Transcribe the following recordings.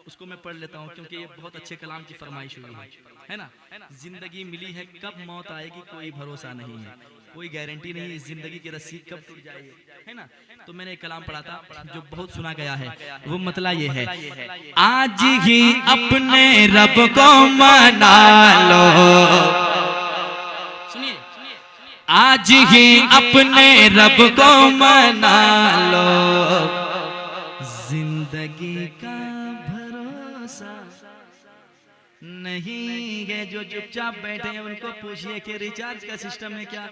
उसको मैं पढ़ लेता हूँ क्योंकि ये बहुत अच्छे कलाम की फरमाइश हुई है ना। जिंदगी मिली है, कब मौत आएगी कोई भरोसा नहीं है, कोई गारंटी नहीं है जिंदगी की रस्सी कब टूट जाएगी, है ना। तो मैंने एक कलाम पढ़ा था जो बहुत सुना गया है, वो मतलब ये है, आज ही अपने रब को मना लो, सुनिए, आज ही अपने रब को मना लो, जिंदगी का भरोसा नहीं है। जो चुपचाप बैठे हैं उनको पूछिए कि रिचार्ज का सिस्टम है क्या,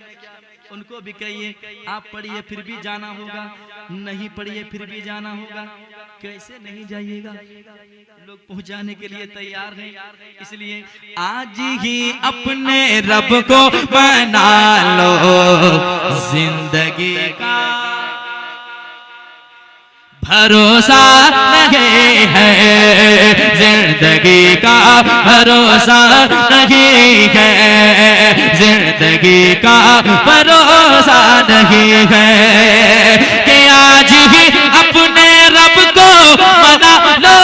उनको भी कहिए आप पढ़िए फिर भी जाना होगा, नहीं पढ़िए फिर भी जाना होगा, कैसे नहीं जाइएगा, लोग पहुंचाने के लिए तैयार हैं। इसलिए आज ही अपने रब को मना लो, जिंदगी का भरोसा नहीं है, जिंदगी का भरोसा नहीं है, जिंदगी का भरोसा नहीं है, कि आज ही अपने रब को मना लो,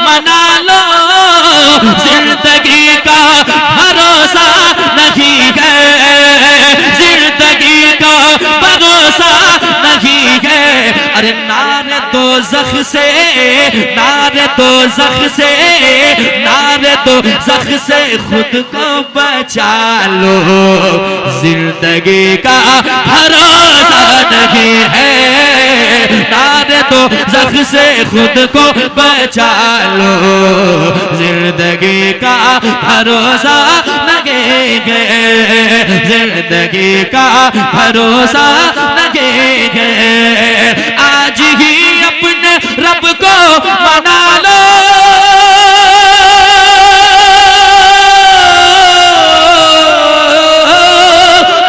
मना लो, जिंदगी का भरोसा नहीं है, जिंदगी का भरोसा नहीं है। अरे नारे दोज़ख से, नारे दोज़ख से, नारे दोज़ख से खुद को बचा लो, जिंदगी का भरोसा नहीं है, नारे दोज़ख से खुद को बचा लो, जिंदगी का भरोसा नहीं है, जिंदगी का भरोसा नहीं है। आज ही अपने रब को मना लो,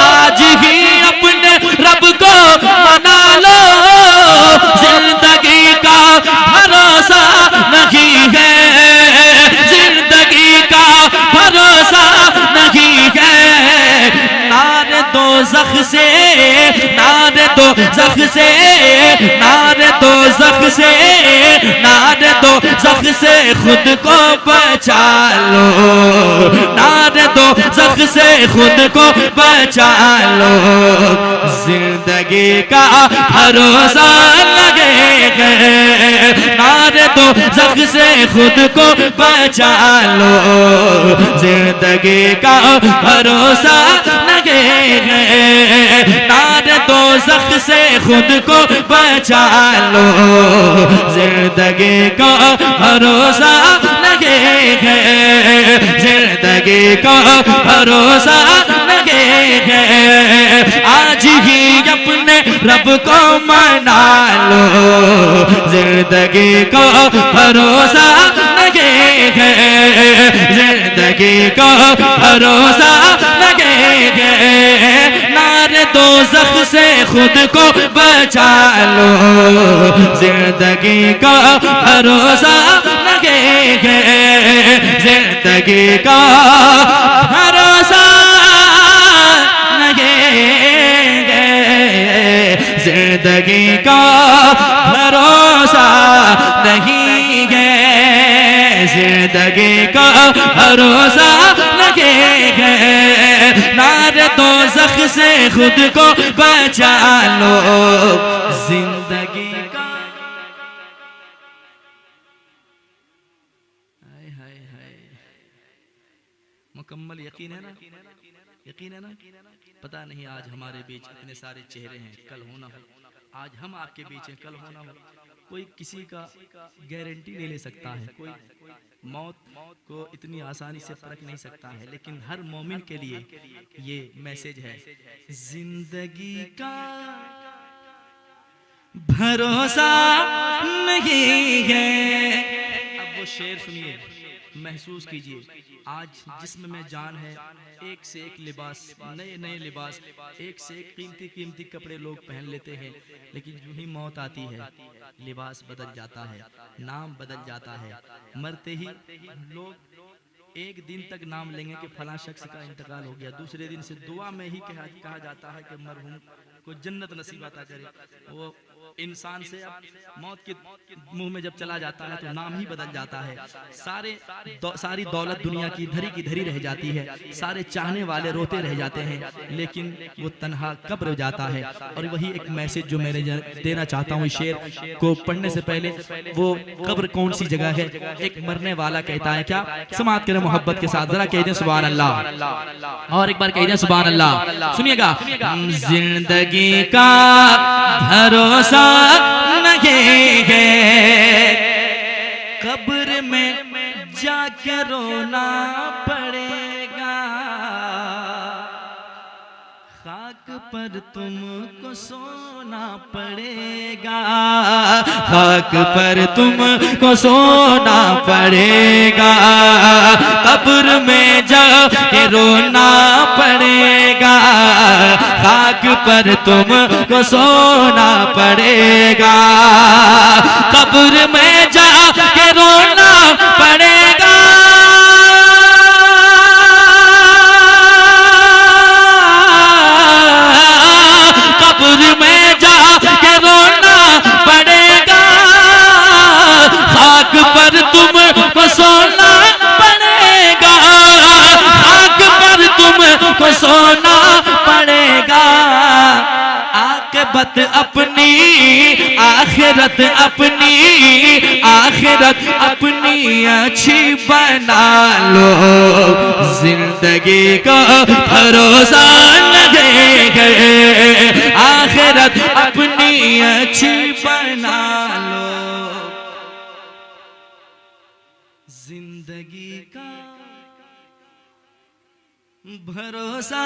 आज ही अपने रब को मना लो, जिंदगी का भरोसा नहीं है, जिंदगी का भरोसा नहीं है। नारे दोज़ख से, नारे दोज़ख से, नारे दोज़ख से, नारे दोज़ख से खुद को बचा लो, नारे दोज़ख से खुद को बचा लो, जिंदगी का भरोसा लगे गए, नारे दोज़ख से खुद को बचा लो, जिंदगी का भरोसा लगे गए, नारे दोज़ख से खुद को बचा लो, जिंदगी का भरोसा लगे गए, जिंदगी का भरोसा लगे गए। आज ही अपने रब को मना लो, जिंदगी को भरोसा लगे गए, जिंदगी को भरोसा लगे गए। नारे दोज़ख से खुद को बचा लो, जिंदगी को भरोसा लगे गए, जिंदगी को भरोसा लगे गए, जिंदगी का भरोसा नहीं है, जिंदगी का भरोसा लगे गए। नारे दोज़ख से खुद को बचा लो, जिंदगी का। हाय हाय हाय, मुकम्मल यकीन है ना, यकीन है ना। पता नहीं आज हमारे बीच इतने सारे चेहरे हैं, कल होना हो, आज हम आपके बीच हैं, कल होना हो, कोई किसी का गारंटी नहीं ले सकता है, कोई मौत को इतनी आसानी से परख नहीं सकता है, लेकिन हर मोमिन के लिए ये मैसेज है, जिंदगी का भरोसा नहीं है। अब वो शेर सुनिए, महसूस कीजिए, आज जिस्म में जान है, एक से एक लिबास, नए नए लिबास, एक से एक कीमती कीमती कपड़े लोग पहन लेते हैं, लेकिन जो ही मौत आती है लिबास बदल जाता है, नाम बदल जाता है, मरते ही लोग एक दिन तक नाम लेंगे कि फलां शख्स का इंतकाल हो गया, दूसरे दिन से दुआ में ही कहा जाता है कि मरहूम को जन्नत नसीब अता करे। वो इंसान से अब मौत के मुंह में जब चला जाता है तो नाम ही बदल जाता है। सारी दौलत दुनिया की धरी रह जाती है, सारे चाहने वाले रोते रह जाते हैं, लेकिन वो तन्हा कब्र जाता है। और वही एक मैसेज जो मैंने देना चाहता हूँ शेर को पढ़ने से पहले, वो कब्र कौन सी जगह है। एक मरने वाला कहता है, क्या समाअत करें मोहब्बत के साथ, जरा कह दें सुभान अल्लाह, और एक बार कह दें सुभान अल्लाह। सुनिएगा, जिंदगी का भरोसा नहीं है, कब्र में जाके रोना पड़ेगा, खाक पर तुमको सोना पड़ेगा, खाक पर तुमको सोना पड़ेगा, कब्र में जाके रोना पड़ेगा, खाक पर तुमको सोना पड़ेगा, कब्र में जाके रोना पड़ेगा, कब्र में जाके रोना पड़ेगा, खाक पर तुमको सोना पड़ेगा, खाक पर तुमको सोना पड़ेगा, आक़िबत अपनी आखिरत अपनी आखिरत अपनी अच्छी बना लो, जिंदगी का भरोसा लगे गए, आखिरत अपनी अच्छी बना लो, जिंदगी का भरोसा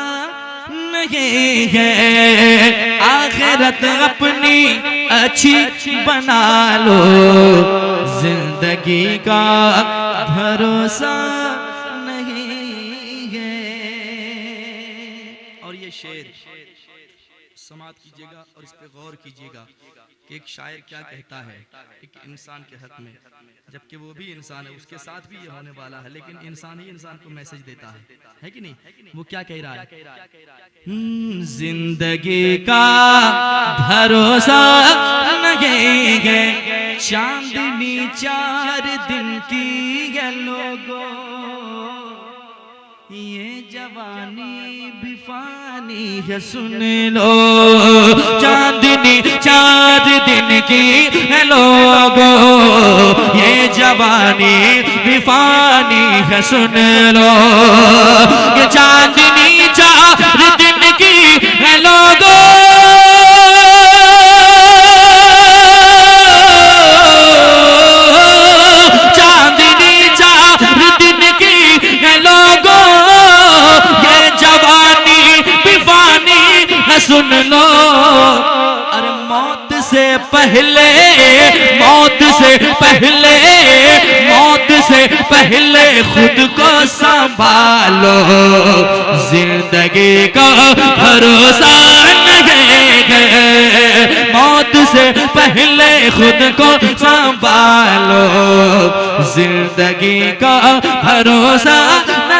नहीं है, आखिरत अपनी अच्छी बना लो, जिंदगी का भरोसा नहीं है। और ये शेर समाअत कीजिएगा और इस पे गौर कीजिएगा कि एक शायर क्या कहता है एक इंसान के हक में, जबकि वो भी इंसान है, उसके साथ भी ये होने वाला है, लेकिन इंसान ही इंसान को मैसेज देता है कि नहीं। वो क्या कह रहा है, जिंदगी का भरोसा नहीं है, चांदनी 4 दिन की है लोगों, ये जवानी भी फानी है सुन लो, चांदनी 4 दिन की है लोगों, ये जवानी भी फानी है सुन लो, ये चांदनी 4 दिन की है लोगों, चांदनी 4 दिन की है लोगों, ये जवानी भी फानी है सुन लो, अरे मौत से पहले मौत से पहले मौत से पहले खुद को संभालो, जिंदगी का भरोसा नहीं है, मौत से पहले खुद को संभालो, जिंदगी का भरोसा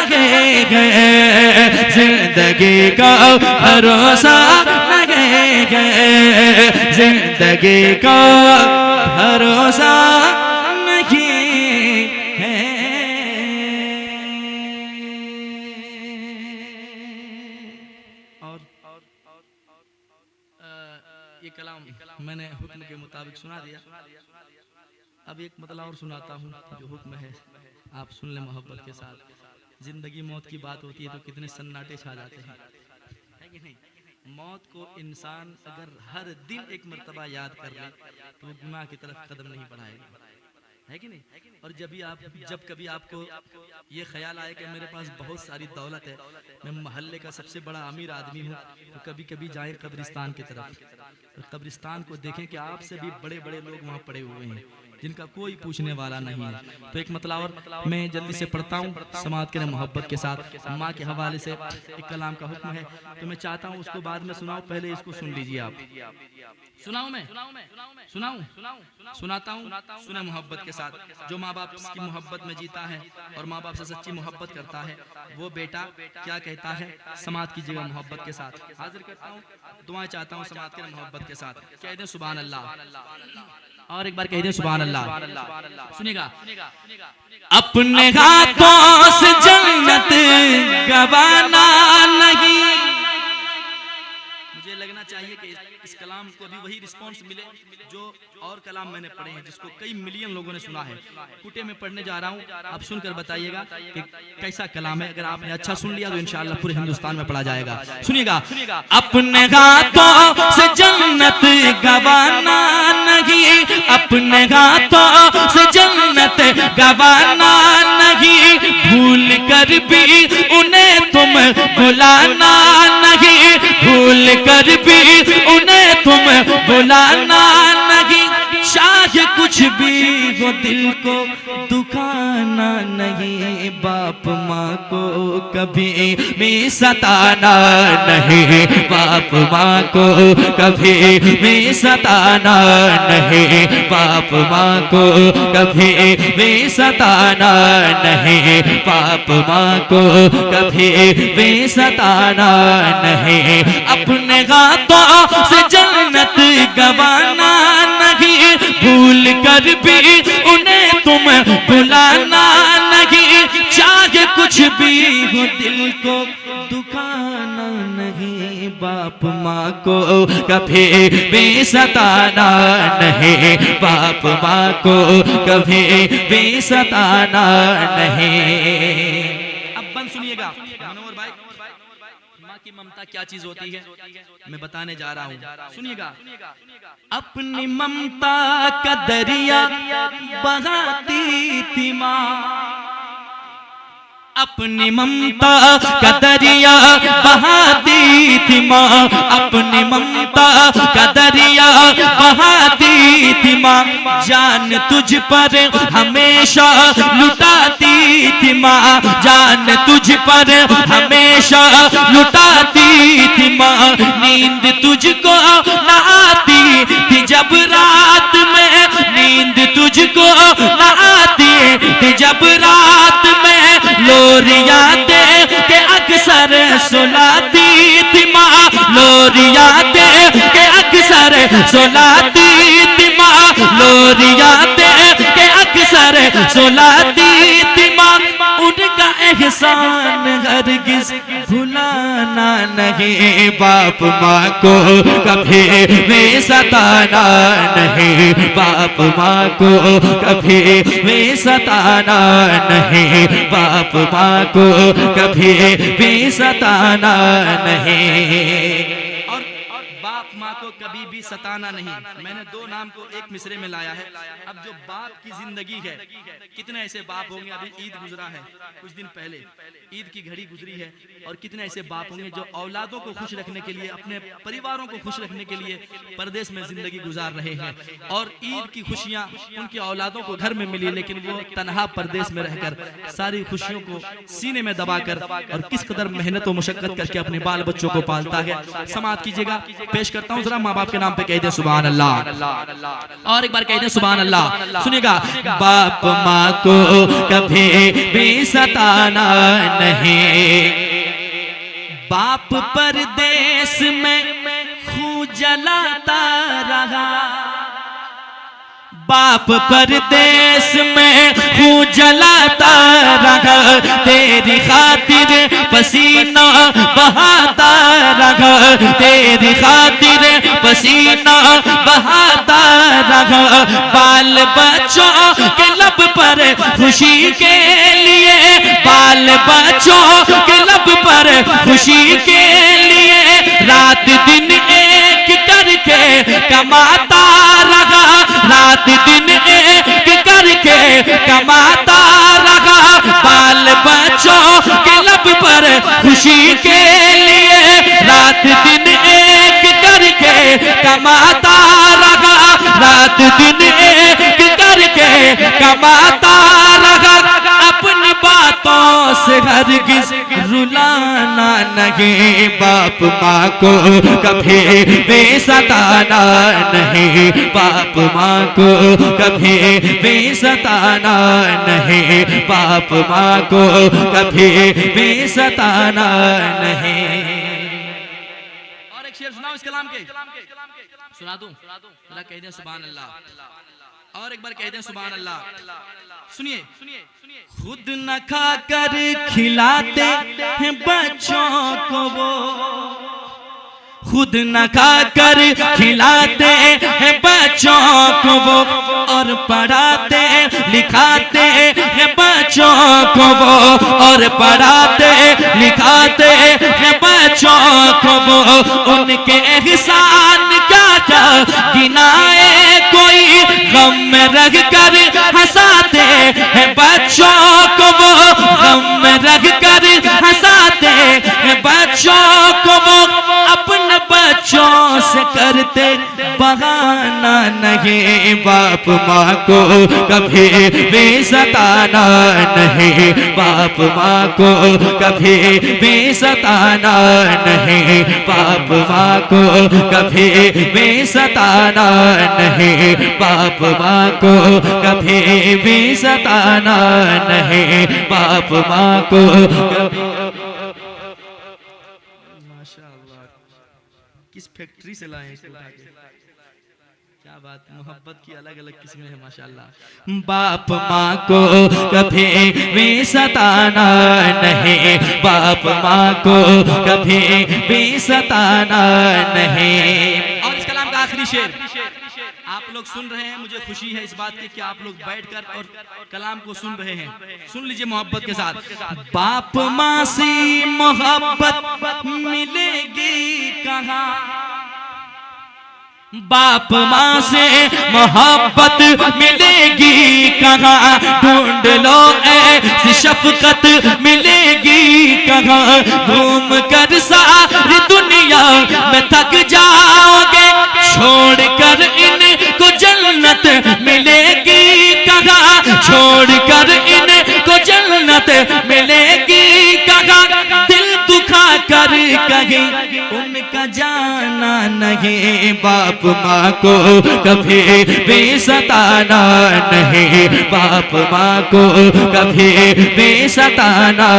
नहीं है, जिंदगी का भरोसा नहीं है, जिंदगी का भरोसा नहीं है। और ये कलाम मैंने हुक्म के मुताबिक सुना दिया, अब एक मतलब और सुनाता हूँ जो हुक्म है, आप सुन ले मोहब्बत के साथ। जिंदगी मौत की बात होती है तो कितने सन्नाटे छा जाते हैं, है कि नहीं। मौत को इंसान अगर हर दिन एक मर्तबा याद कर ले तो वो गुनाह की तरफ कदम नहीं बढ़ाएगा, है कि नहीं। और जब कभी आपको ये ख्याल आए कि मेरे पास बहुत सारी दौलत है, मैं मोहल्ले का सबसे बड़ा अमीर आदमी हूँ, तो कभी कभी जाएं कब्रिस्तान की तरफ, तो कब्रिस्तान को देखें कि आपसे भी बड़े बड़े लोग वहाँ पड़े हुए हैं, जिनका कोई पूछने वाला नहीं है। तो एक मतलब और मैं जल्दी से पढ़ता हूँ समाज के मोहब्बत के साथ। माँ के हवाले से एक कलाम का हुक्म है, तो मैं चाहता हूँ उसको बाद में सुनाऊं, पहले इसको सुन लीजिए आप। सुनाऊं मैं? सुनाता हूँ, सुने मोहब्बत के साथ। जो माँ बाप की मोहब्बत में जीता है और माँ बाप से सच्ची मोहब्बत करता है, वो बेटा क्या कहता है, समाज की जगह मोहब्बत के साथ हाजिर करता हूँ, दुआएं चाहता हूँ समाज के मोहब्बत के साथ। कह दें सुभान अल्लाह, और एक बार कह दें सुभान अल्लाह। सुनिएगा, अपने हाथों से जन्नत गवाना नहीं। मुझे लगना चाहिए कि इस कलाम को भी वही रिस्पांस मिले जो और कलाम मैंने पढ़े हैं, जिसको कई मिलियन लोगों ने सुना है। कुटे में पढ़ने जा रहा हूँ, आप सुनकर बताइएगा कि कैसा कलाम है। अगर आपने अच्छा सुन लिया तो इंशाअल्लाह पूरे हिंदुस्तान में पढ़ा जाएगा। सुनिएगा, अपने हाथों से जन्नत गवाना नहीं, अपने हाथों से जन्नत गवाना नहीं, भूल कर भी उन्हें तुम बुलाना नहीं, भूल कर भी उन्हें तुम बुलाना नहीं, चाहे कुछ भी हो दिल को दुखाना नहीं, बाप माँ को कभी भी सताना नहीं, बाप माँ को कभी भी सताना नहीं, बाप माँ को कभी भी सताना नहीं, बाप माँ को कभी भी सताना नहीं, अपने हाथों से जन्नत गवाना नहीं, भूल कर भी उन्हें तुम बुलाना नहीं, चाहे कुछ भी हो दिल को दुखाना नहीं, बाप माँ को कभी भी सताना नहीं, बाप माँ को कभी भी सताना नहीं। अब बंद सुनिएगा मनोहर भाई, माँ की ममता क्या चीज होती है मैं बताने जा रहा हूँ, सुनिएगा। अपनी ममता का दरिया बहाती थी माँ, अपनी ममता का दरिया बहाती थी माँ, अपनी ममता का दरिया बहाती थी माँ, जान तुझ पर हमेशा लुटाती थी माँ, जान तुझ पर हमेशा लुटाती थी माँ, नींद तुझको न आती थी जब रात में, नींद तुझको न आती थी जब रात में, लोरियां दे के अक्सर सुलाती थी माँ, लोरियां दे के अक्सर सुलाती थी माँ, लोरियां दे के अक्सर सुलाती थी माँ, उनका एहसान हरगिज भुलाना नहीं, बाप माँ को कभी भी सताना नहीं, बाप माँ को कभी भी सताना नहीं, बाप माँ को कभी भी सताना नहीं, और बाप माँ को कभी भी सताना नहीं। मैंने दो नाम को एक मिसरे में लाया है। अब जो बाप की जिंदगी है, कितने ऐसे बाप होंगे, अभी ईद गुजरा है कुछ दिन पहले, ईद की घड़ी गुजरी है, और कितने ऐसे बाप होंगे जो औलादों को खुश रखने के लिए, अपने परिवारों को खुश रखने के लिए परदेश में जिंदगी गुजार रहे हैं, और ईद की खुशियां उनकी औलादों को घर में मिली, लेकिन वो तनहा परदेश में रहकर सारी खुशियों को सीने में दबाकर और किस कदर मेहनत और मुशक्कत करके अपने बाल बच्चों को पालता है। समाप्त कीजिएगा, पेश करता हूँ, जरा माँ बाप के नाम पे कह दे सुभान अल्लाह, और एक बार कह दे सुभान अल्लाह। सुनिएगा, बाप माँ को कभी भी सताना नहीं, बाप परदेश में खून जलाता रहा, बाप परदेश में खून जलाता रहा, तेरी खातिर पसीना बहाता रहा, तेरी खातिर पसीना बहाता रहा, बाल बच्चों के लब पर खुशी के लिए, बाल बच्चों के लब पर खुशी के लिए, रात दिन एक करके कमाता रहा, रात दिन एक करके कमाता रहा, बाल बच्चों के लब पर खुशी के लिए, रात दिन एक करके कमाता रहा, रात दिन एक करके कमाता रहा अपनी बातों से हरगिज रुलाना नहीं। बाप माँ को कभी भी सताना नहीं, बाप माँ को कभी भी सताना नहीं, बाप माँ को कभी भी सताना नहीं। और एक शेर सुनाओ इस कलाम के, सुना दूं? जरा कह दें सुभान अल्लाह, और एक बार कह दें सुभान अल्लाह। सुनिए, खुद न खाकर खिलाते हैं बच्चों को वो, खुद न खाकर खिलाते हैं बच्चों को वो, और पढ़ाते लिखाते हैं बच्चों को वो, और पढ़ाते लिखाते हैं बच्चों को वो। उनके एहसान क्या क्या गिनाए कोई, गम में रख कर हंसाते हैं बच्चों को वो, गम में रख कर हंसाते हैं बच्चों को वो। अपने बच्चों से करते बहाना नहीं, बाप माँ को कभी भी सताना नहीं, बाप माँ को कभी भी सताना नहीं, बाप माँ को कभी भी सताना नहीं, बाप माँ को कभी भी सताना नहीं, बाप माँ को कभी। किस फैक्ट्री से लाए इसको उठा के, क्या बात, मोहब्बत की अलग अलग किस्में हैं माशाल्लाह। बाप माँ को कभी भी सताना नहीं, बाप माँ को कभी भी सताना नहीं। और इस कलाम का आखिरी शेर आप लोग सुन रहे हैं, मुझे खुशी है इस बात की कि आप लोग बैठकर और कलाम को सुन रहे हैं। सुन लीजिए मोहब्बत के साथ। बाप माँ से मोहब्बत मिलेगी कहाँ, बाप माँ से मोहब्बत मिलेगी कहाँ, ढूंढ लो ऐसी शफकत मिलेगी कहाँ। घूम कर सारी दुनिया में थक जाओगे, छोड़ कर इनको जन्नत मिलेगी कहाँ, छोड़ कर इनको जन्नत मिलेगी कहाँ। दिल दुखा कर कहीं उनका जाना नहीं, बाप माँ को कभी भी सताना नहीं, बाप माँ को कभी भी सताना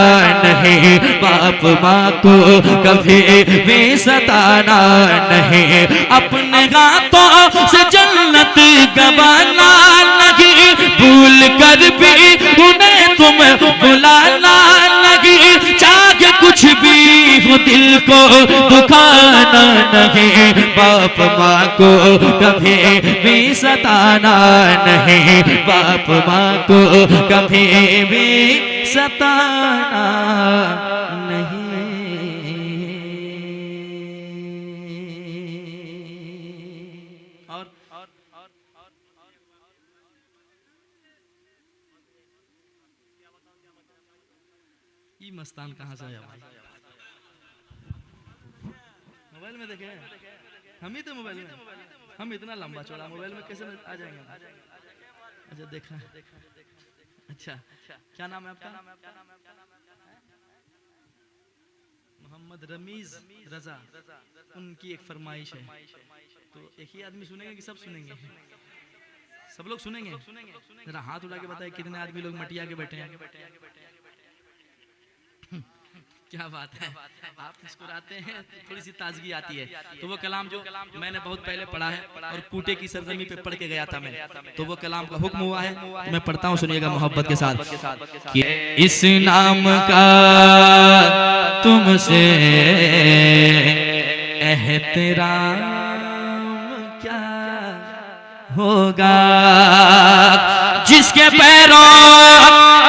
नहीं, बाप माँ को कभी भी सताना नहीं। अपने हाथों से जन्नत गवाना नहीं, भूल कर भी उन्हें तुम बुलाना नहीं। चाहे कुछ भी हो दिल को दुखाना नहीं, बाप माँ को कभी भी सताना नहीं, बाप माँ को कभी भी सताना नहीं। और ये मस्तान कहाँ से आया भाई? मोबाइल में देखे हम ही तो मोबाइल में, हम इतना लंबा चौड़ा मोबाइल में कैसे आ जाएंगे? अच्छा देखा, अच्छा क्या नाम है आपका? मोहम्मद रमीज रजा। उनकी एक फरमाइश है, तो एक ही आदमी सुनेंगे कि सब सुनेंगे? सब लोग सुनेंगे? जरा हाथ उठा के बताए कितने आदमी लोग मटिया के बैठे हैं? क्या बात है, आप मुस्कुराते हैं, थोड़ी सी ताजगी आती है। तो वो कलाम जो मैंने बहुत पहले पढ़ा है और कूटे की सरजमी पे पढ़ के गया था मैं, तो वो कलाम का हुक्म हुआ है, तो मैं पढ़ता हूँ, सुनिएगा मोहब्बत के साथ। कि इस नाम का तुमसे एहतराम क्या होगा, जिसके पैरों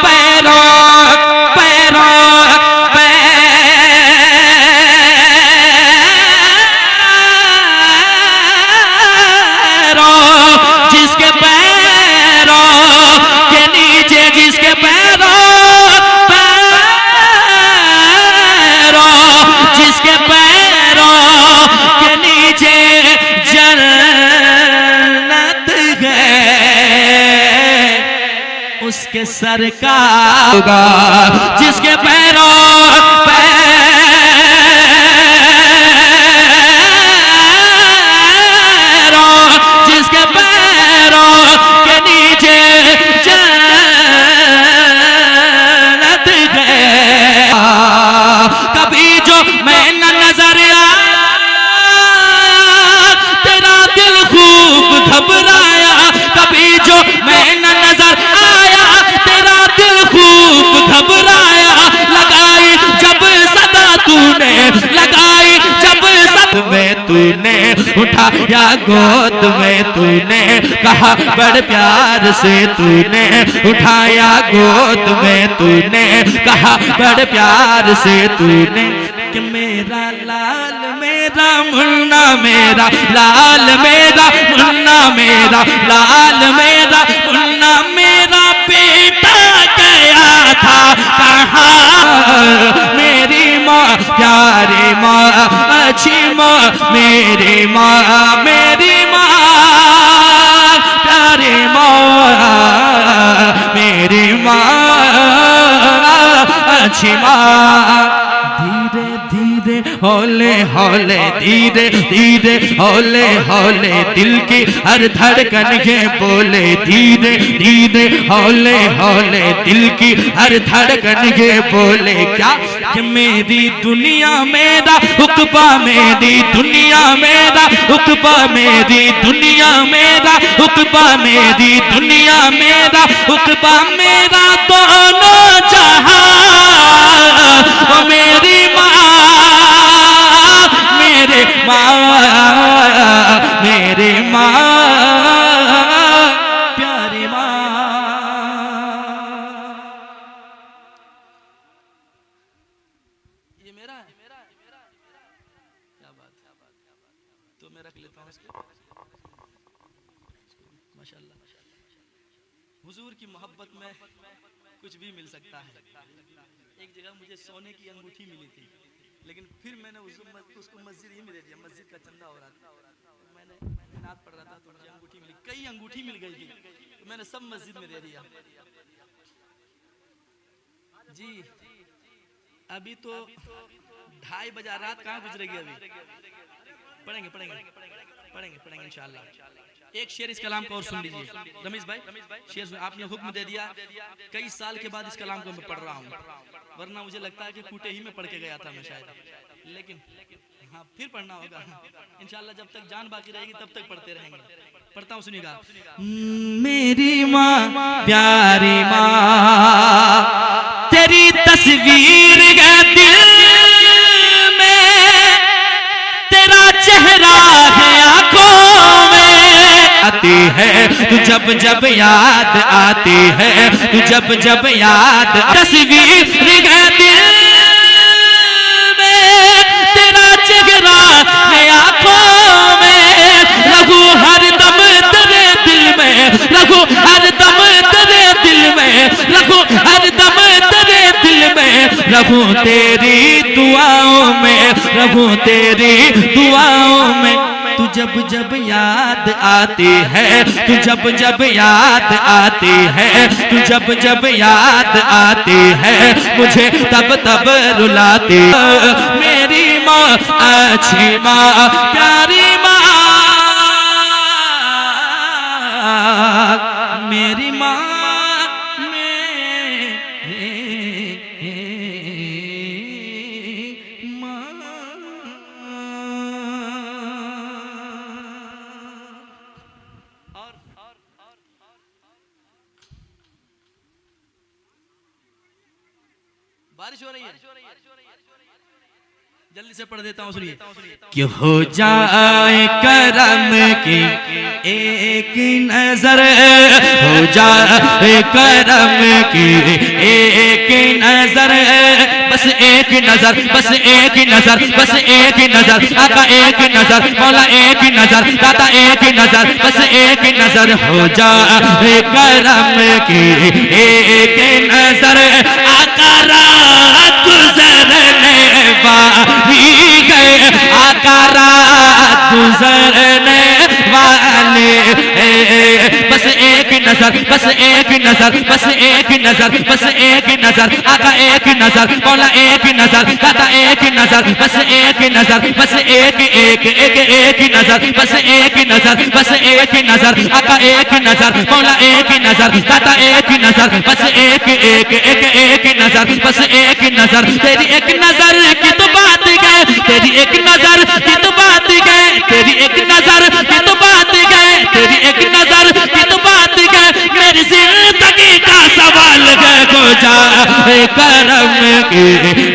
पैरों पैरों जिसके पैरों के नीचे, जिसके पैरों जिसके पैरों के नीचे जन्नत है, सरकार होगा जिसके पैरों जिसके पैरों के नीचे जन्नत है। कभी जो मैं न नजर आया तेरा दिल खूब घबराया, कभी जो मैं न नजर आया तेरा दिल खूब घबराया। लगाई जब सदा तूने, लगाई जब सदा में तूने उठाया गोद में तूने, कहा बड़ प्यार से तूने उठाया गोद में तूने, कहा बड़ प्यार से तूने कि मेरा लाल मेरा मुन्ना मेरा लाल मेरा मुन्ना मेरा लाल मेरा मुन्ना मेरा बेटा गया था कहाँ। मेरी माँ प्यारी माँ अच्छी माँ मेरी माँ, मेरी माँ प्यारी माँ मेरी माँ अच्छी माँ। धीरे धीरे हौले हौले धीरे धीरे हौले हौले दिल की हर धड़कन के बोले, धीरे धीरे हौले हौले दिल की हर धड़कन के बोले। क्या कि मेरी दुनिया मेरा हुक्बा, मेरी दुनिया मेरा हुक्बा, मेरी दुनिया मेरा हुक्बा, मेरी दुनिया मेरा हुक्बा, मेरा दोनों जहां वो मेरी माँ, मेरे माँ, मेरी माँ प्यारी माँ। ये मेरा है, क्या बात है, तो मैं रख लेता हूँ इसको। माशाल्लाह, हुजूर की मोहब्बत में कुछ भी मिल सकता है। एक जगह मुझे सोने की अंगूठी मिली थी, लेकिन फिर मैंने उसको मस्जिद ही में दे दिया, मस्जिद का चंदा हो रहा था। मैंने नात पढ़ रहा था तो मुझे अंगूठी मिली, कई अंगूठी मिल गई थी तो मैंने सब मस्जिद में दे दिया। जी अभी तो 2:30 बजा, रात कहाँ गुजरेगी अभी। पढ़ेंगे पढ़ेंगे पढ़ेंगे पढ़ेंगे इंशाअल्लाह। एक शेर इस कलाम को और सुन लीजिए रमीज भाई, शेर आपने हुक्म दे दिया, कई साल के बाद इस कलाम को मैं पढ़ रहा हूँ, वरना मुझे लगता है कि कूटे ही में पढ़ के गया था मैं शायद, लेकिन हाँ फिर पढ़ना होगा इंशाअल्लाह। जब तक जान बाकी रहेगी तब तक पढ़ते रहेंगे। पढ़ता हूँ, सुनिएगा। मेरी माँ प्यारी माँ तेरी तस्वीर है दिल में, तेरा चेहरा है आंखों में, आती है तू जब जब याद आती है, तू जब जब याद तस्वीर है दिल में, तेरा चेहरा है आंखों में, रघु हर दम तेरे दिल में, रघु हर दम तेरे दिल में, रघु हर दम तेरे दिल में, रघु तेरी दुआओं में, रघु तेरी दुआओं में। तू जब जब याद आती है, तू जब जब याद आती है, तू जब जब याद आती है, मुझे तब तब रुलाती। मेरी माँ अच्छी माँ प्यारी माँ, मेरी माँ बारिश हो रही है, जल्दी से पढ़ देता हूँ, सुनिए। कि हो जाए करम की एक नजर, हो जाए करम की एक नजर, बस एक नजर, बस एक नजर, बस एक नजर, आका एक नजर, मौला एक नजर, दादा एक नजर, बस एक नजर, हो जाए करम की एक नजर, आका रात गुजरने वाली गए, आका रात गुजरने वाले, बस एक नजर, बस एक नजर, बस एक नजर, बस एक नजर, आका एक नजर, मौला एक नजर, दादा एक नजर, बस एक नजर, बस एक एक एक एक नजर, बस एक नजर, बस एक नजर, आका एक नजर, मौला एक नजर, दादा एक नजर, बस एक एक एक एक नजर, बस एक नजर। तेरी एक नजर की तो बात है, तेरी एक नजर की तो बात है, तेरी एक नजर की तो बात है, तेरी एक नजर की तो बात है, मेरी जिंदगी का सवाल है गुजा करम की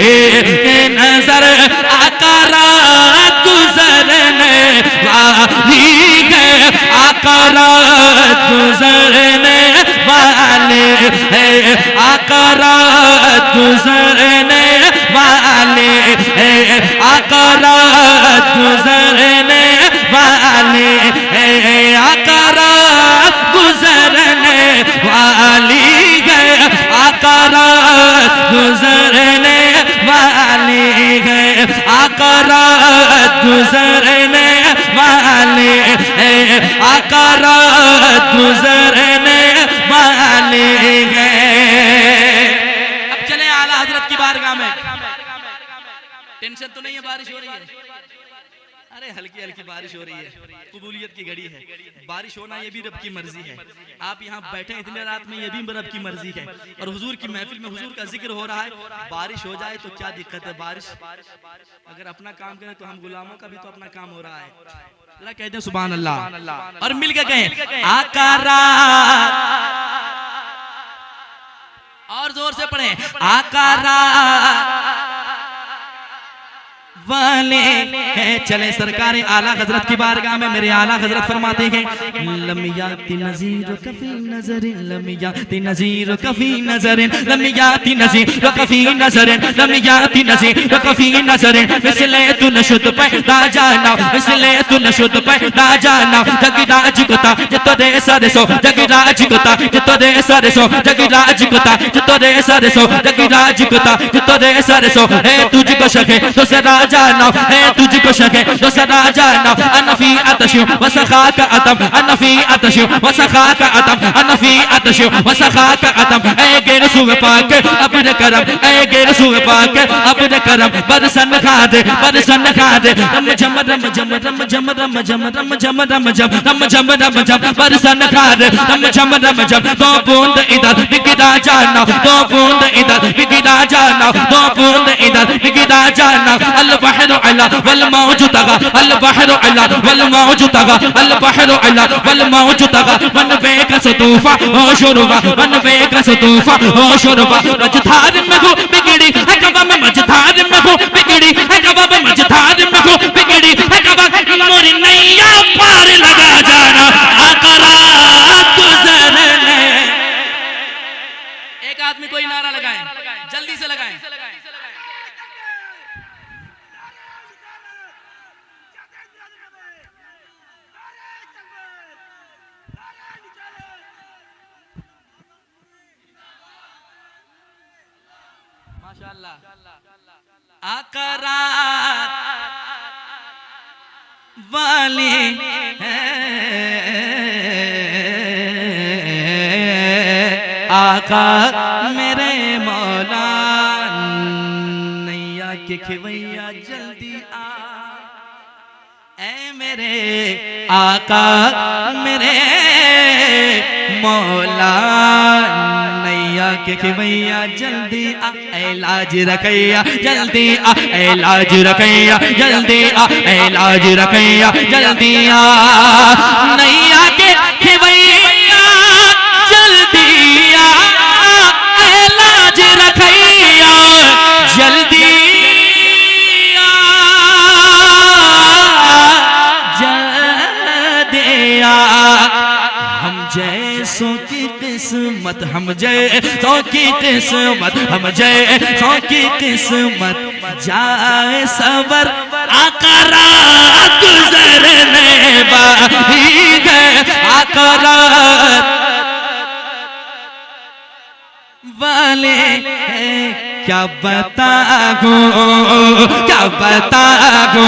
एक नजर, आका रात गुजरने वाली है, आका रात गुजरने वाले है, आका रात गुजरने वाले है, आका रात गुजरने वाले है, आका रात गुजरने वाली है, आका रात गुजरने वाले है, आका रात गुजरने वाले है, आका रात गुजरने वाले हैं। अब चले आला हजरत की बारगाह में। टेंशन तो नहीं है, बारिश हो रही है, अरे हल्की हल्की बारिश हो रही है, कबूलियत की घड़ी है, बारिश होना ये भी रब की मर्जी है। आप यहाँ बैठे इतने रात में, ये भी रब की मर्जी है। और हुजूर की महफिल में हुजूर का जिक्र हो रहा है, बारिश हो जाए तो क्या दिक्कत है। बारिश अगर अपना काम करे तो हम गुलामों का भी तो अपना काम हो रहा है। जरा कहते हैं सुभान अल्लाह और मिल के कहें आका रात, और जोर से पढ़े आका रात वाले हैं। चले सरकार आला हजरत की बारगाह में, मेरे आला हजरत फरमाते हैं लमियाती नज़ीर कफी नजरिन, लमियाती नज़ीर कफी नजरिन, लमियाती नज़ीर कफी नजरिन, लमियाती नज़ीर कफी नजरिन, इसले तू नशुद पैदा जाना, इसले तू नशुद पैदा जाना, जगराज कोता जतो दे सरे सो, जगराज कोता जतो दे सरे सो, जगराज कोता जतो दे सरे सो, जगराज कोता जतो दे सरे सो, है तुझको शके तो सदा जाना, है तुझको शके तो सदा जाना, अनफी अतशु वसखा का अतम, अनफी अतशु वसखा का अतम, अनफी अतशु वसखा का अतम, ऐ गे रसूल पाक अपने करम, ऐ गे रसूल पाक अपने करम, बरसन खा दे, बरसन खा दे, रम झम रम झम रम झम रम झम रम झम रम झम रम झम रम झम, बरसन खा दे, रम झम रम झम, दो बूंद इधर बिगड़ा जाना, दो बूंद इधर बिगड़ा जाना, दो बूंद इधर बिगड़ा जाना, अल बहर अला वल मौज तगा, अल बहर अला वल मौज तगा, अल बहर अला वल मौज तगा, मन बेकस तूफा हो शुरुवा, मन बेकस तूफा हो शुरुवा, मझधार में हो बिगड़ी है कबा में, मझधार में हो बिगड़ी है कबा में, मझधार में हो बिगड़ी है कबा, मोरी नैया पार लगा जाना, आका रात गुजरने। एक आदमी कोई नारा लगाए, जल्दी से लगाए, माशाअल्लाह। आका रात वाले आका मेरे मौला, नैया के खिवैया जल्दी आ, ऐ मेरे आका मेरे मौला, नैया के खिवैया जल्दी आ, इलाज रखैया जल्दी आ, इलाज रखैया जल्दी आ, इलाज रखैया जल्दी आ, नैया के खिवैया जल्दी आ, इलाज रखैया जल्दी आ, जल्दी आ, हम जैसों की किस्मत, हम जैसों की किस्मत, हम जैसों की किस्मत जाए सबर, आका रात गुजरने वाली है, आका रात वाले हैं। क्या बताओ, क्या बताओ,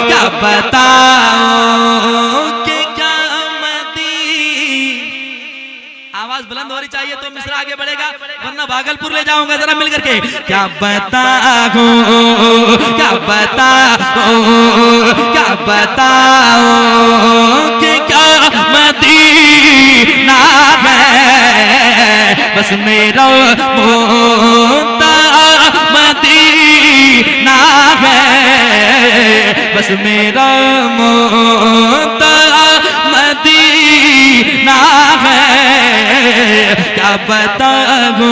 क्या बताओ कि क्या आगे बढ़ेगा, वरना भागलपुर ले जाऊंगा। जरा मिल करके क्या बताओ, क्या बताओ, क्या बताओ कि क्या मदीना है, बस मेरा मोता मदीना है, बस मेरा मोता मदीना है। क्या बताओ,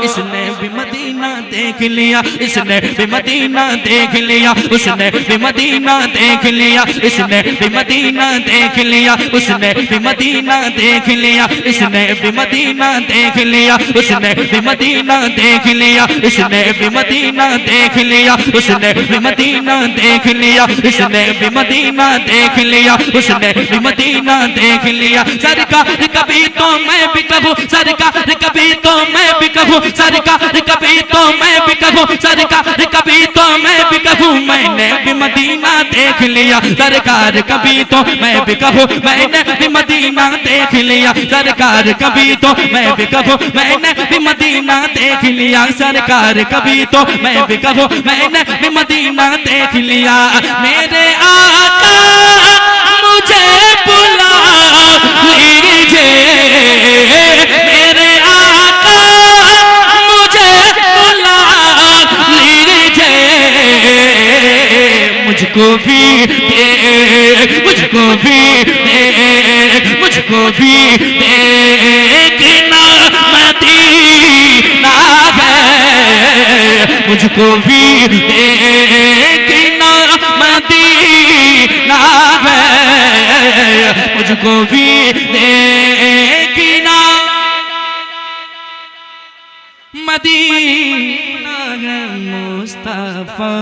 इसने भी मदीना देख लिया, इसने भी मदीना देख लिया, उसने भी मदीना देख लिया, इसने भी मदीना देख लिया, उसने भी मदीना देख लिया, इसने भी मदीना देख लिया, उसने भी मदीना देख लिया, इसने भी मदीना देख लिया, उसने भी मदीना देख लिया, इसने भी मदीना देख लिया, उसने भी मदीना देख लिया। सरकार कभी तो मैं भी कहूँ, सरकार कभी तो मैं भी कहूँ, सरकार कभी तो मैं भी कहूँ, सरकार कभी तो मैं भी कहूँ, मैंने भी मदीना देख लिया। सरकार कभी तो मैं भी कहूँ, मैंने भी मदीना देख लिया। सरकार कभी तो मैं भी कहूँ, मैंने भी मदीना देख लिया। सरकार कभी तो मैं भी कहूँ, मैंने भी मदीना देख लिया। मेरे आका मुझे बुला लीजिए, मेरे आका मुझे बुला लीजिए, मुझको भी दे, मुझको भी दे, मुझको भी देखना मदीना है, मुझको भी देखना मदीना है, मुझको भी देखना मदीना है। मुस्तफा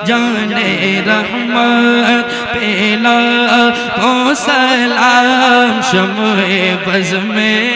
जाने रहमत पेला को सलाम, शम्ए बज़ में